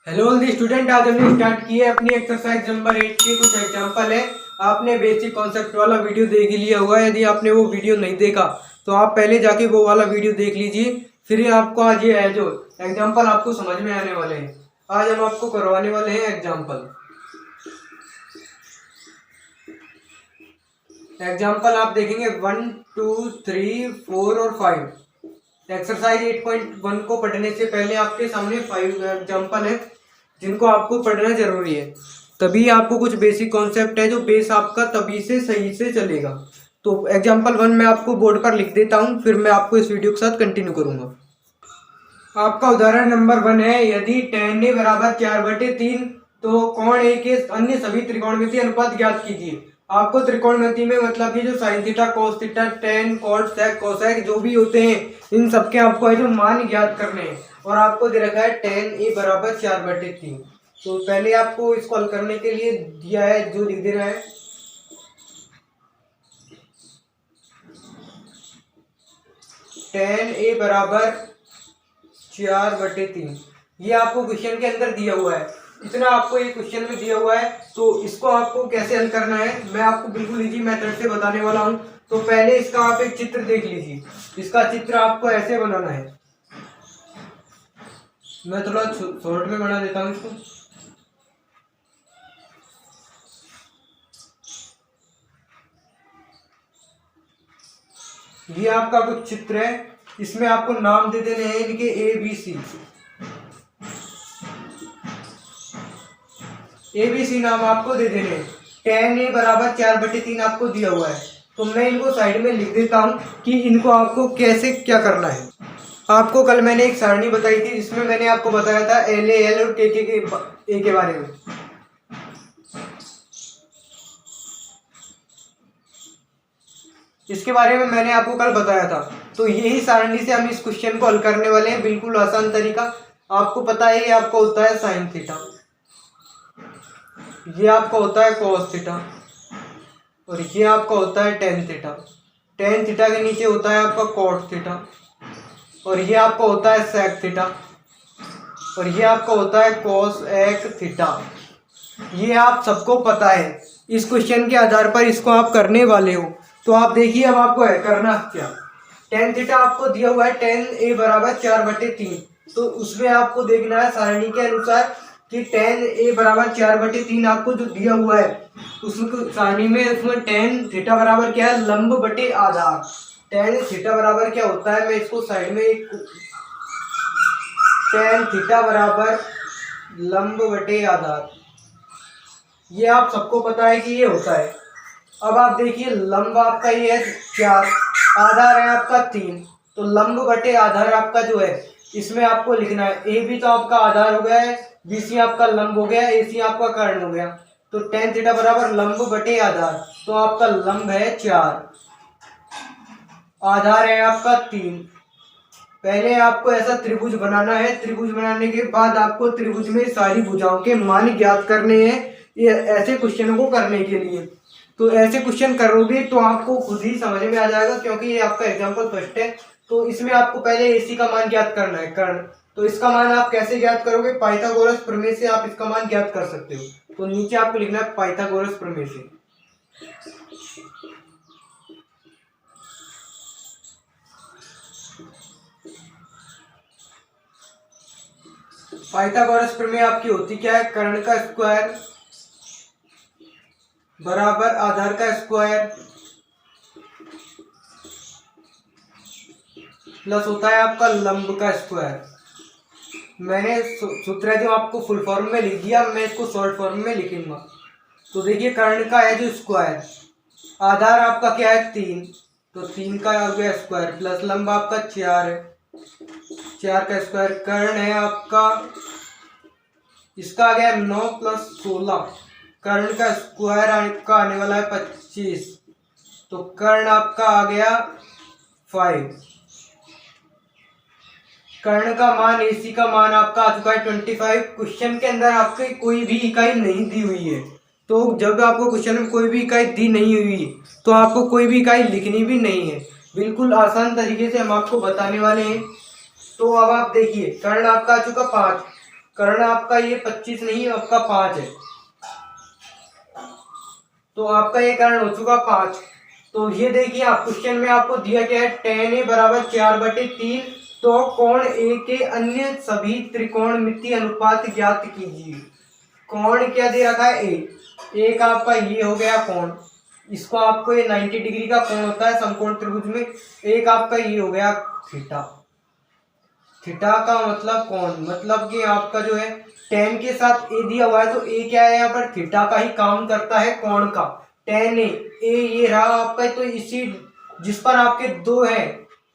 Hello दी student, आज हमने start की है अपनी एक्सरसाइज नंबर 8 की कुछ एग्जांपल है। आपने बेसिक कॉन्सेप्ट वाला वीडियो देख लिया होगा। यदि आपने वो वीडियो नहीं देखा तो आप पहले जाके वो वाला वीडियो देख लीजिए, फिर ही आपको आज ये है जो एग्जांपल आपको समझ में आने वाले हैं। आज हम आपको करवाने वाले हैं एग्जाम्पल। एग्जाम्पल आप देखेंगे 1, 2, 3, 4 और 5। एक्सरसाइज 8.1 को पढ़ने से पहले आपके सामने 5 एग्जाम्पल है जिनको आपको पढ़ना जरूरी है। तभी आपको कुछ बेसिक कॉन्सेप्ट है जो बेस आपका तभी से सही से चलेगा। तो एग्जाम्पल 1 मैं आपको बोर्ड पर लिख देता हूँ, फिर मैं आपको इस वीडियो के साथ कंटिन्यू करूंगा। आपका उदाहरण नंबर 1 है, यदि tan a बराबर 4/3 तो कोण ए के अन्य सभी त्रिकोणमितीय अनुपात ज्ञात कीजिए। आपको त्रिकोणमिति में मतलब कि जो sine theta, cos theta, tan, cot, sec, cosec जो भी होते हैं इन सबके आपको है जो मान ज्ञात करने हैं। और आपको दे रखा है tan a बराबर 4/3। तो पहले आपको इसको हल करने के लिए दिया है जो लिख देना है tan a बराबर 4/3। ये आपको क्वेश्चन के अंदर दिया हुआ है, इतना आपको ये क्वेश्चन में दिया हुआ है। तो इसको आपको कैसे हल करना है मैं आपको बिल्कुल इजी मेथड से बताने वाला हूँ। तो पहले इसका आप एक चित्र देख लीजिए। इसका चित्र आपको ऐसे बनाना है। मैं थोड़ा शॉर्ट में बना देता हूँ इसको। ये आपका कुछ चित्र है, इसमें आपको नाम दे देने हैं इनके ABC नाम आपको दे देने हैं। tan a बराबर 4/3 आपको दिया हुआ है, तो मैं इनको साइड में लिख देता हूँ कि इनको आपको कैसे क्या करना है। आपको कल मैंने एक सारणी बताई थी जिसमें मैंने आपको बताया था LA, L और KK के बारे में। इसके बारे में मैंने आपको कल बताया था। तो यही सारणी से हम इस क्वेश्चन को हल करने वाले हैं, बिल्कुल आसान तरीका। आपको पता है ये आपको होता है साइन थीटा, ये आपका होता है कॉस थीटा और ये आपका होता है टेन थीटा। टेन थीटा के नीचे होता है आपका कॉट थीटा और ये आपका होता है सेक थीटा और ये आपका होता है कॉस एक थीटा। ये आप सबको पता है, इस क्वेश्चन के आधार पर इसको आप करने वाले हो। तो आप देखिए अब आपको है करना क्या। टेन थीटा आपको दिया हुआ है tan a बराबर 4/3। तो उसमें आपको देखना है सारणी के अनुसार कि tan a बराबर 4/3 आपको जो दिया हुआ है उसको सारणी में उसमें tan थीटा बराबर क्या है, लंब बटे आधार। tan थीटा बराबर क्या होता है, मैं इसको साइड में एक tan थीटा बराबर लंब बटे आधार, ये आप सबको पता है कि ये होता है। अब आप देखिए लंब आपका ये है 4, आधार है आपका 3, तो लंब बटे आधार आपका जो है इसमें आपको लिखना है ए बी तो आपका आधार हो गया है, बी सी आपका लंब हो गया, ए सी आपका कर्ण हो गया। तो tan थीटा बराबर लंब बटे आधार, तो आपका लंब है 4, आधार है आपका 3। पहले आपको ऐसा त्रिभुज बनाना है। त्रिभुज बनाने के बाद आपको त्रिभुज में सारी भुजाओं के मान ज्ञात करने हैं, ये ऐसे क्वेश्चनों को करने के लिए। तो ऐसे क्वेश्चन करोगे तो आपको खुद ही समझ में आ जाएगा, क्योंकि ये आपका एग्जांपल फर्स्ट है। तो इसमें आपको पहले AC का मान ज्ञात करना है, कर्ण। तो इसका मान आप कैसे ज्ञात करोगे, पाइथागोरस प्रमेय से आप इसका मान ज्ञात कर सकते हो। तो नीचे आपको लिखना है पाइथागोरस प्रमेय से। पाइथागोरस प्रमेय आपकी होती क्या है, कर्ण का स्क्वायर बराबर आधार का स्क्वायर प्लस होता है आपका लंब का स्क्वायर। मैंने सूत्र है जो आपको फुल फॉर्म में लिख दिया, मैं इसको शॉर्ट फॉर्म में लिखूंगा। तो देखिए कर्ण का है जो स्क्वायर, आधार आपका क्या है 3, तो 3 का हो गया स्क्वायर प्लस लंब आपका 4 है, 4 का स्क्वायर। कर्ण है आपका, इसका आ गया 9 + 16, कर्ण का स्क्वायर आपका आने वाला है 25, तो कर्ण आपका आ गया 5। कर्ण का मान AC का मान आपका आ चुका है 25। क्वेश्चन के अंदर आपकी कोई भी इकाई नहीं दी हुई है, तो जब आपको क्वेश्चन में कोई भी इकाई दी नहीं हुई तो आपको कोई भी इकाई लिखनी भी नहीं है। बिल्कुल आसान तरीके से हम आपको बताने वाले हैं। तो अब आप देखिए कर्ण आपका आ चुका 5, कर्ण आपका ये 25 नहीं, आपका 5 है। तो आपका ये कर्ण हो चुका 5। तो ये देखिए आप क्वेश्चन में आपको दिया गया है tan a बराबर 4/3। तो कोण ए के अन्य सभी त्रिकोणमितीय अनुपात ज्ञात कीजिए। कोण क्या दे रखा है? ए का आपका ये हो गया कोण, इसको आपको ये 90 डिग्री का कोण होता है समकोण त्रिभुज में। एक आपका ये हो गया थीटा। थीटा का मतलब कोण, मतलब कि आपका जो है tan के साथ a दिया हुआ है, तो a क्या है यहाँ पर? थीटा का ही काम करता है कोण का। tan a ये रहा आपका, तो इसी जिस पर आपके दो है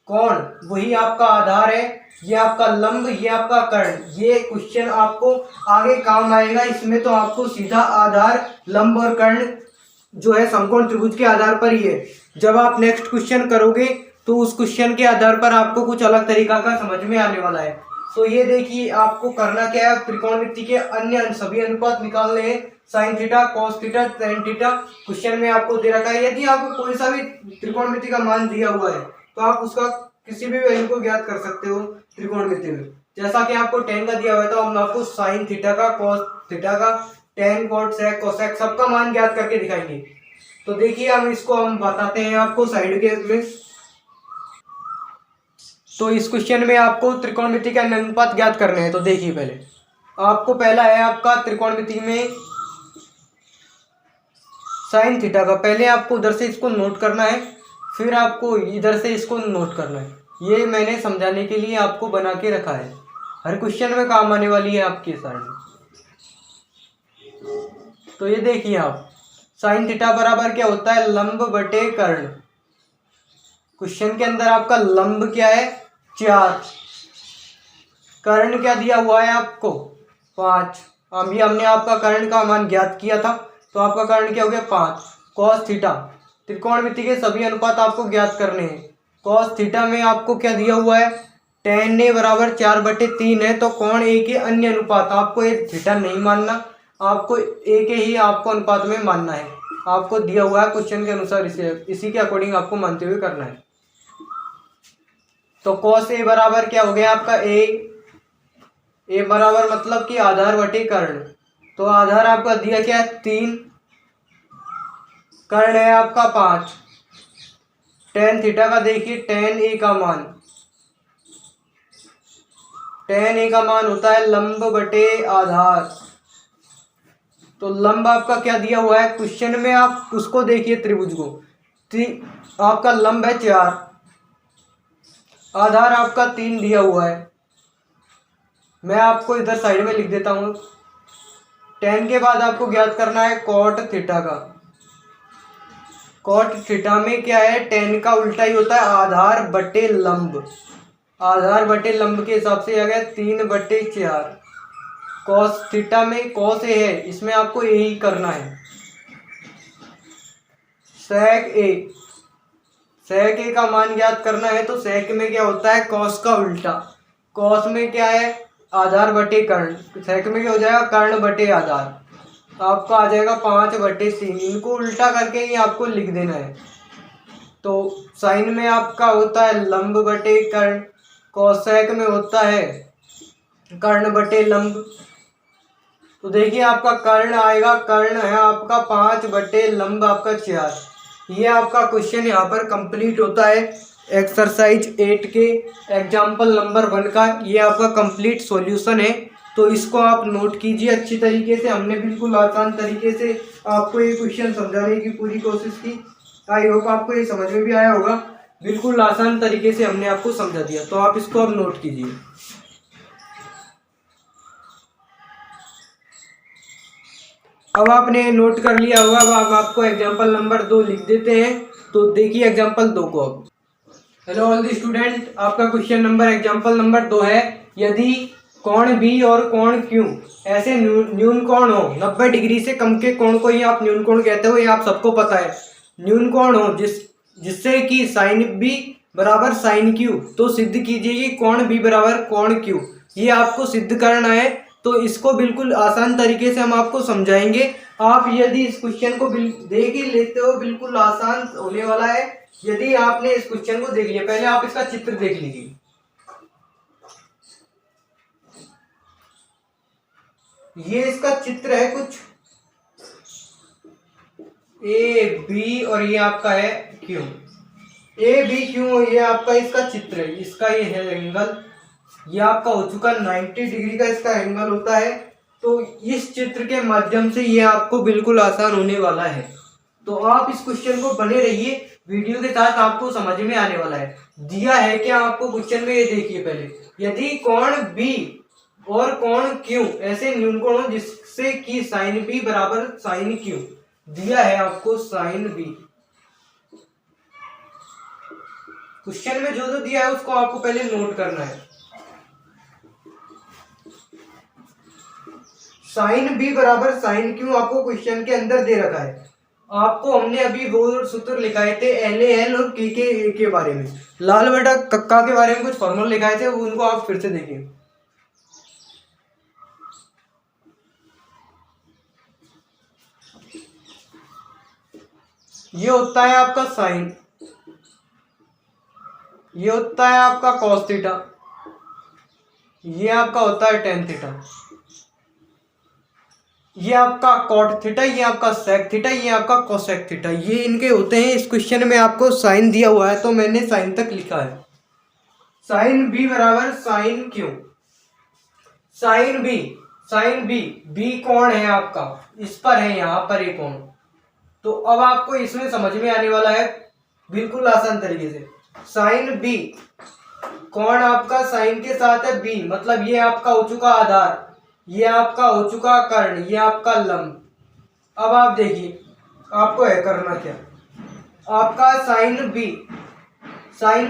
कोण वही आपका आधार है। ये आपका लंब, ये आपका कर्ण। ये क्वेश्चन आपको आगे काम आएगा। इसमें तो आपको सीधा आधार, लंब और कर्ण जो है समकोण त्रिभुज के आधार पर ही है। जब आप नेक्स्ट क्वेश्चन करोगे तो उस क्वेश्चन के आधार पर आपको कुछ अलग तरीका का समझ में आने वाला है। तो ये देखिए आपको करना क्या है, त्रिकोणमिति के अन्य सभी अनुपात निकालने हैं। Sine theta, cos theta, tan theta question में आपको दे रखा है। यदि आपको कोई सा भी त्रिकोणमिति का मान दिया हुआ है तो आप उसका किसी भी वैल्यू को ज्ञात कर सकते हो त्रिकोणमिति में। जैसा कि आपको टेन का दिया हुआ है तो हम आपको साइन थीटा का, कॉस थीटा का, टेन, कॉट, सेक, कोसेक सबका मान ज्ञात करके दिखाएंगे। तो देखिए हम बताते हैं आपको साइड के में। तो इस क्वेश्चन में आपको त्रिकोणमिति के अनुपात ज्ञात करने हैं। तो देखिए पहले आपको पहला है आपका त्रिकोणमिति में साइन थीटा का। पहले आपको उधर से इसको नोट करना है, फिर आपको इधर से इसको नोट करना है। ये मैंने समझाने के लिए आपको बना के रखा है, हर क्वेश्चन में काम आने वाली है आपके साइड। तो ये देखिए आप साइन थीटा बराबर क्या होता है? लंब बटे कर्ण। क्वेश्चन के अंदर आपका लंब क्या है? 4। कर्ण क्या दिया हुआ है आपको? 5। अभी हमने आपका कर्ण का मान ज्ञात किया था, तो आपका कर्ण क्या हो गया? 5। कॉस थीटा, त्रिकोणमिति के सभी अनुपात आपको ज्ञात करने हैं। कॉस थीटा में आपको क्या दिया हुआ है? tan a बराबर 4/3 है। तो कोण ए के अन्य अनुपात, आपको ये थीटा नहीं मानना, आपको ए के ही आपको अनुपात में मानना है। आपको दिया हुआ है क्वेश्चन के अनुसार, इसी के अकॉर्डिंग आपको मानते हुए करना है। तो cos a बराबर क्या हो गया आपका? a बराबर मतलब कि आधार बटे कर्ण। तो आधार आपका दिया क्या है? 3, कर्ण है आपका 5। tan थीटा का देखिए tan a का मान, tan a का मान होता है लंब बटे आधार। तो लंब आपका क्या दिया हुआ है क्वेश्चन में? आप उसको देखिए त्रिभुज को, आपका लंब है 4, आधार आपका 3 दिया हुआ है। मैं आपको इधर साइड में लिख देता हूँ। tan के बाद आपको ज्ञात करना है कॉट थीटा का। कॉट थीटा में क्या है? tan का उल्टा ही होता है आधार बटे लंब। आधार बटे लंब के हिसाब से आ गया 3/4। कॉस थीटा में कॉस ए है, इसमें आपको यही करना है। सेक ए का मान ज्ञात करना है। तो सेक में क्या होता है? कॉस का उल्टा। कॉस में क्या है? आधार बटे कर्ण। सेक में क्या हो जाएगा? कर्ण बटे आधार। आपका आ जाएगा 5/3। इनको उल्टा करके ही आपको लिख देना है। तो साइन में आपका होता है लंब बटे कर्ण, कोसेक में होता है कर्ण बटे लंब। तो देखिए आपका कर्ण आएगा, कर्ण है आपका 5/लंब आपका 4। ये आपका क्वेश्चन यहाँ पर कंप्लीट होता है। एक्सरसाइज 8 के एग्जाम्पल नंबर 1 का ये आपका कंप्लीट सॉल्यूशन है। तो इसको आप नोट कीजिए अच्छी तरीके से। हमने बिल्कुल आसान तरीके से आपको ये क्वेश्चन समझाने की पूरी कोशिश की। आई होप आपको ये समझ में भी आया होगा। बिल्कुल आसान तरीके से हमने आपको समझा दिया। तो आप इसको अब नोट कीजिए। अब आपने नोट कर लिया होगा। अब हम आपको एग्जाम्पल नंबर 2 लिख देते हैं। तो देखिए एग्जाम्पल 2 को अब। हेलो ऑल द स्टूडेंट, आपका क्वेश्चन नंबर एग्जाम्पल नंबर 2 है। यदि कोण बी और कोण क्यू ऐसे न्यून कोण हो, 90 डिग्री से कम के कोण को ही आप न्यून कोण कहते हो, ये आप सबको पता है। न्यून कोण हो जिससे कि साइन बी बराबर साइन क्यू, तो सिद्ध कीजिए कि कोण बी बराबर कोण क्यू। ये आपको सिद्ध करना है। तो इसको बिल्कुल आसान तरीके से हम आपको समझाएंगे। आप यदि इस क्वेश्चन को देख ही लेते हो, बिल्कुल आसान होने वाला है। यदि आपने इस क्वेश्चन को देख लिया, पहले आप इसका चित्र देख लीजिए। ये इसका चित्र है कुछ ए बी और ये आपका है क्यू। ए बी क्यू ये आपका इसका चित्र है, इसका ये है एंगल, ये आपका हो चुका 90 डिग्री का इसका एंगल होता है। तो इस चित्र के माध्यम से ये आपको बिल्कुल आसान होने वाला है। तो आप इस क्वेश्चन को बने रहिए, वीडियो के साथ आपको समझ में आने वाला है। दिया है क्या आपको क्वेश्चन में, ये देखिए पहले, यदि कोण बी और कोण क्यू ऐसे न्यूनकोण हो जिससे कि साइन बी बराबर साइन क्यू, दिया है आपको साइन बी। क्वेश्चन में जो जो दिया है उसको आपको पहले नोट करना है। साइन बी बराबर साइन क्यू आपको क्वेश्चन के अंदर दे रखा है। आपको हमने अभी वो सूत्र लिखाए थे एल ए एल और के ए के बारे में, लाल बटा कक्का के बारे में कुछ फॉर्मूला लिखाए थे, उनको आप फिर से देखिए। ये होता है आपका साइन, ये होता है आपका कॉस थीटा, ये आपका होता है टेन थीटा, ये आपका कॉट थीटा, ये आपका सेक थीटा, ये आपका कोसेक थीटा, ये इनके होते हैं। इस क्वेश्चन में आपको साइन दिया हुआ है तो मैंने साइन तक लिखा है। साइन बी बराबर sine Q, sine B B कौन है आपका, इस पर है, यहां पर एक कोण। तो अब आपको इसमें समझ में आने वाला है बिल्कुल आसान तरीके से। साइन बी कौन आपका साइन के साथ है बी, मतलब ये आपका हो चुका आधार, ये आपका हो चुका कर्ण, ये आपका लंब। अब आप देखिए आपको है करना क्या, आपका साइन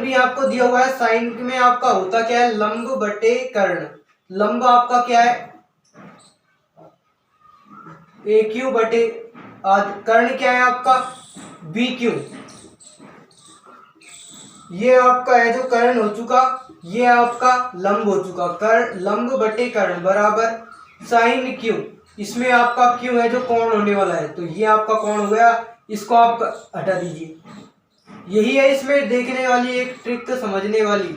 बी आपको दिया हुआ है। साइन में आपका होता क्या है, लंब बटे कर्ण। लंब आपका क्या है, ए क्यू बटे कर्ण क्या है आपका बी क्यू। ये आपका है जो कर्ण हो चुका, ये आपका लंब हो चुका, कर्ण लंब बटे कर्ण बराबर साइन क्यू। इसमें आपका क्यू है जो कोण होने वाला है, तो ये आपका कोण हो गया, इसको आप हटा दीजिए। यही है इसमें देखने वाली एक ट्रिक समझने वाली,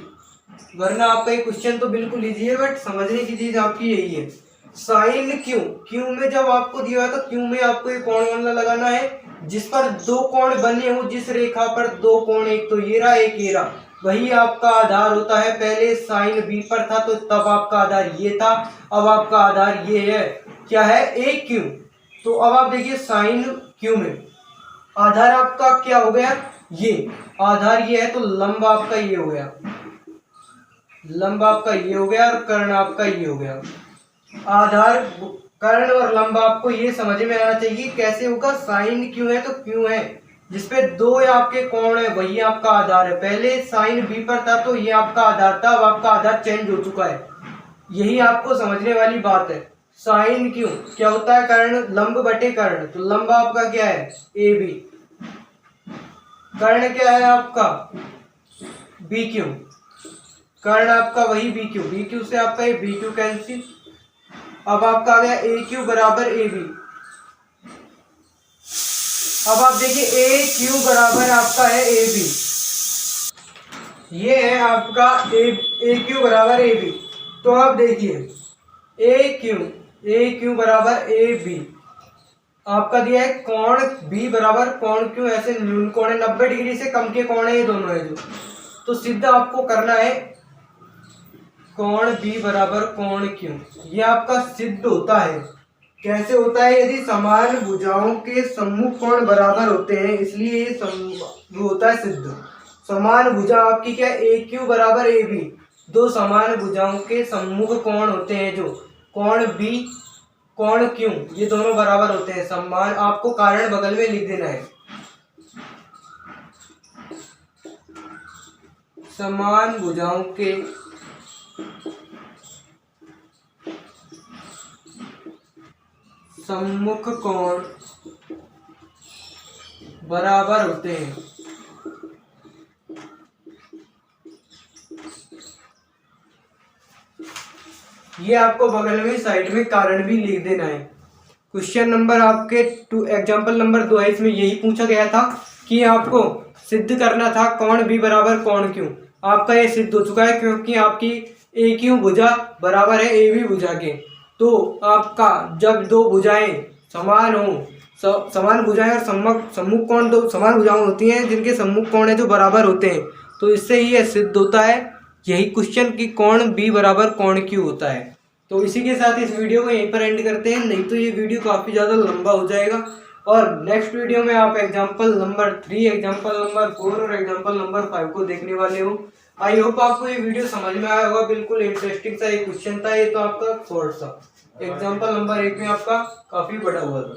वरना आपका ये क्वेश्चन तो बिल्कुल इजी है बट समझने की चीज आपकी यही है। साइन क्यू में जब आपको दिया है तो क्यू में आपको एक कोण वाला लगाना है जिस पर दो कोण बने हो, जिस रेखा पर दो कोण, एक तो ये रहा एक ये रहा, वही आपका आधार होता है। पहले साइन बी पर था तो तब आपका आधार ये था, अब आपका आधार ये है, क्या है ए क्यू। तो अब आप देखिए साइन क्यू में आधार आपका क्या हो गया, ये आधार ये है, तो लंब आपका ये हो गया, लंब आपका ये हो गया और कर्ण आपका ये हो गया। आधार कर्ण और लंब आपको ये समझ में आना चाहिए कैसे होगा। साइन क्यू है तो क्यू है जिसपे दो आपके कोण है, वही आपका आधार है। पहले साइन बी पर था तो ये आपका आधार था, अब आपका आधार चेंज हो चुका है। यही आपको समझने वाली बात है। साइन क्यू क्या होता है, कर्ण लंब बटे कर्ण, तो लंब आपका क्या है ए बी, कर्ण क्या है आपका बी क्यू, कर्ण आपका वही बी क्यू से आपका ये बी क्यू कैंसिल। अब आपका आ गया ए क्यू बराबर ए बी। अब आप देखिए ए क्यू बराबर आपका है ए बी, ये है आपका ए क्यू बराबर ए बी। तो आप देखिए ए क्यू बराबर ए बी आपका दिया है कोण बी बराबर कोण क्यू, ऐसे न्यून कोण है, 90 डिग्री से कम के कोण है ये दोनों है जो, तो सिद्ध आपको करना है कोण बी बराबर कोण क्यू। ये आपका सिद्ध होता है। कैसे होता है, यदि समान भुजाओं के सम्मुख कोण बराबर होते हैं, इसलिए ये होता है सिद्ध। समान भुजा आपकी क्या ए क्यू बराबर ए बी, दो समान भुजाओं के सम्मुख कोण होते हैं जो कोण बी कोण क्यू, ये दोनों बराबर होते हैं समान। आपको कारण बगल में लिख देना है, समान भुजाओं के सम्मुख कोण बराबर होते हैं। ये आपको बगल में साइड में कारण भी लिख देना है। क्वेश्चन नंबर आपके एग्जाम्पल नंबर 22 में यही पूछा गया था कि आपको सिद्ध करना था कोण बी बराबर कोण क्यू। आपका ये सिद्ध हो चुका है क्योंकि आपकी ए क्यू भुजा बराबर है ए बी भुजा के। तो आपका जब दो भुजाएं समान हो, समान भुजाएं और सम्मुख कोण, दो समान भुजाएं होती हैं जिनके सम्मुख कोण है जो बराबर होते हैं, तो इससे ही यह सिद्ध होता है यही क्वेश्चन कि कोण बी बराबर कोण क्यू होता है। तो इसी के साथ इस वीडियो को यहीं पर एंड करते हैं, नहीं तो ये वीडियो काफ़ी ज़्यादा लंबा हो जाएगा। और नेक्स्ट वीडियो में आप एग्जाम्पल नंबर 3, एग्जाम्पल नंबर 4 और एग्जाम्पल नंबर 5 को देखने वाले हो। आई होप आपको ये वीडियो समझ में आया होगा। बिल्कुल इंटरेस्टिंग सा एक क्वेश्चन था ये, तो आपका 4 था। एग्जाम्पल नंबर 1 में आपका काफ़ी बड़ा हुआ था।